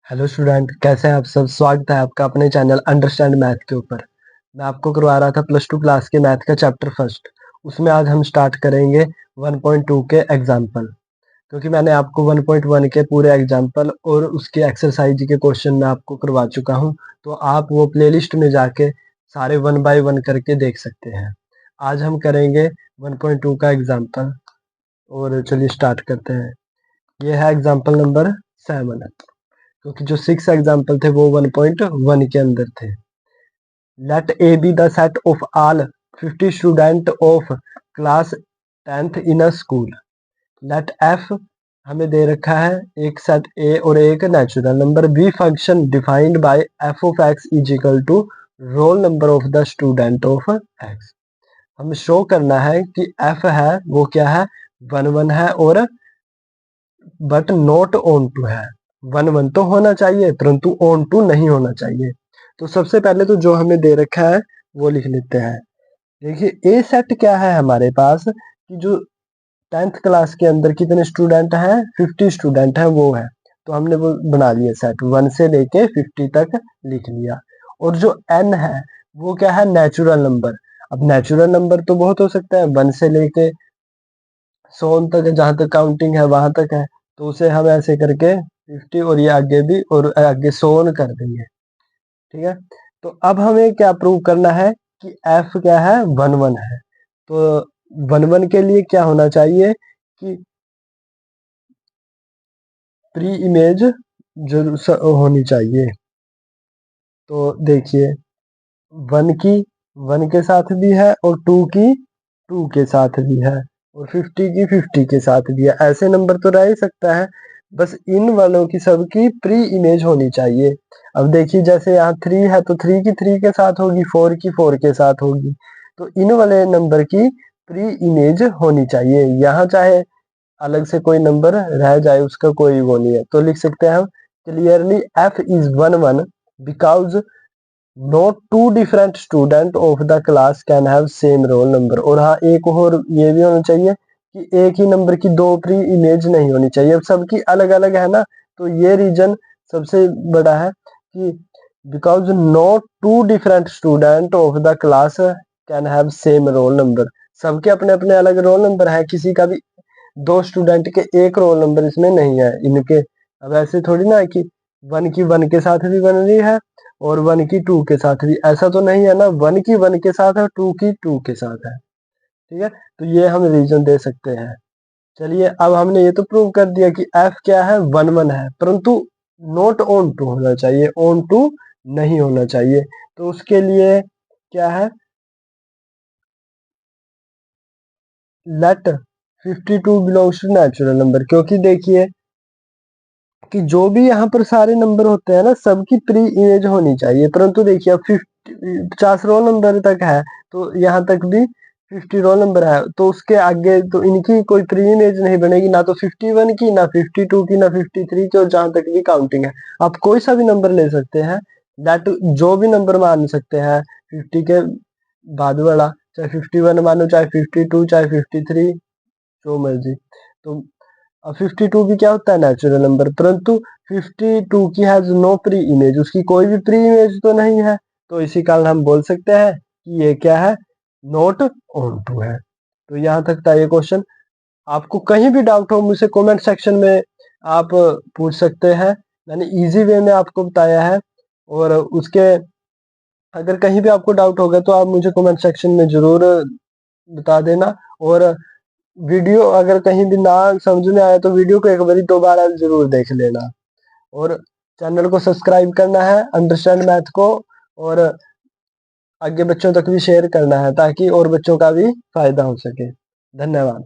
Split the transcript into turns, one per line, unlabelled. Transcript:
Hello student, कैसे हैं आप सब। स्वागत है आपका अपने चैनल अंडरस्टैंड मैथ के ऊपर। मैं आपको करवा रहा था प्लस टू क्लास के मैथ का चैप्टर फर्स्ट। उसमें आज हम स्टार्ट करेंगे 1.2 के एग्जाम्पल, क्योंकि मैंने आपको 1.1 के पूरे एग्जाम्पल और उसके एक्सरसाइज के क्वेश्चन मैं आपको करवा चुका हूं। तो आप वो प्लेलिस्ट में जाके सारे 1 बाय 1 करके देख सकते हैं। आज हम करेंगे 1.2 का एग्जाम्पल, और चलिए स्टार्ट करते हैं। ये है एग्जाम्पल नंबर 7, क्योंकि जो 6 एग्जाम्पल थे वो 1.1 के अंदर थे। Let A be the set of all 50 student of class 10th in a school. Let f हमें दे रखा है एक सेट ए और एक natural number. Be function defined by f of x is equal to roll number of the student of x. हमें show करना है कि एफ है वो क्या है, 1 है, और बट नॉट ऑन टू है। 1 तो होना चाहिए परंतु ऑन टू नहीं होना चाहिए। तो सबसे पहले तो जो हमें दे रखा है वो लिख लेते हैं। देखिए ए सेट क्या है हमारे पास, कि जो 10th क्लास के अंदर कितने स्टूडेंट हैं, 50 स्टूडेंट हैं वो है। तो हमने वो बना लिया सेट, 1 से लेके 50 तक लिख लिया। और जो n है वो क्या है, नेचुरल नंबर। अब नेचुरल नंबर तो बहुत हो सकता है, 1 से लेके 100 तक है, जहां तक काउंटिंग है वहां तक है। तो उसे हम ऐसे करके 50 और ये आगे भी और आगे 100 कर देंगे। ठीक है। तो अब हमें क्या प्रूव करना है कि f क्या है, 1 है। तो 1 के लिए क्या होना चाहिए कि प्री इमेज जरूर होनी चाहिए। तो देखिए 1 की 1 के साथ भी है, और 2 की 2 के साथ भी है, और 50 की 50 के साथ भी है। ऐसे नंबर तो रह ही सकता है, बस इन वालों की सबकी प्री इमेज होनी चाहिए। अब देखिए जैसे यहाँ 3 है तो 3 की 3 के साथ होगी, 4 की 4 के साथ होगी। तो इन वाले नंबर की प्री इमेज होनी चाहिए। यहाँ चाहे अलग से कोई नंबर रह जाए उसका कोई वो नहीं है। तो लिख सकते हैं हम clearly f is 1 because no two different student of the class can have same roll number. और हाँ, एक और ये भी होना चाहिए कि एक ही नंबर की दो प्री इमेज नहीं होनी चाहिए। अब सबकी अलग अलग है ना, तो ये रीजन सबसे बड़ा है कि because no two different student of the class can have same roll number. सबके अपने अपने अलग रोल नंबर है, किसी का भी दो स्टूडेंट के एक रोल नंबर इसमें नहीं है इनके। अब ऐसे थोड़ी ना है कि 1 की 1 के साथ भी बन रही है और 1 की 2 के साथ भी, ऐसा तो नहीं है ना। 1 की 1 के साथ है, 2 की 2 के साथ है। ठीक है, तो ये हम रीजन दे सकते हैं। चलिए अब हमने ये तो प्रूव कर दिया कि f क्या है, 1 है, परंतु नॉट ऑन टू होना चाहिए, ऑन टू नहीं होना चाहिए। तो उसके लिए क्या है, let 52 belongs to natural number. क्योंकि देखिए कि जो भी यहाँ पर सारे नंबर होते हैं ना, सबकी प्री इमेज होनी चाहिए। परंतु देखिए अब 50 रोल नंबर तक है, तो यहाँ तक भी 50 रोल नंबर है, तो उसके आगे तो इनकी कोई प्री इमेज नहीं बनेगी, ना तो 51 की, ना 52 की, ना 53 की, और जहां तक भी काउंटिंग है। आप कोई सा भी नंबर ले सकते हैं, दैट जो भी नंबर मान सकते हैं 50 के बाद वाला, चाहे 51 मानो, चाहे 52, चाहे 53, जो मर्जी। तो अब 52 भी क्या होता है, नेचुरल नंबर, परंतु 52 की हैज नो प्री इमेज, उसकी कोई भी प्री इमेज तो नहीं है। तो इसी कारण हम बोल सकते हैं कि ये क्या है, नॉट ऑन टू है। तो यहाँ तक था ये क्वेश्चन। आपको कहीं भी डाउट हो मुझसे कमेंट सेक्शन में आप पूछ सकते हैं। मैंने इजी वे में आपको बताया है, और उसके अगर कहीं भी आपको डाउट होगा तो आप मुझे कमेंट सेक्शन में जरूर बता देना। और वीडियो अगर कहीं भी ना समझ में आया तो वीडियो को एक बार दोबारा जरूर देख लेना, और चैनल को सब्सक्राइब करना है अंडरस्टैंड मैथ को, और आगे बच्चों तक भी शेयर करना है ताकि और बच्चों का भी फायदा हो सके। धन्यवाद।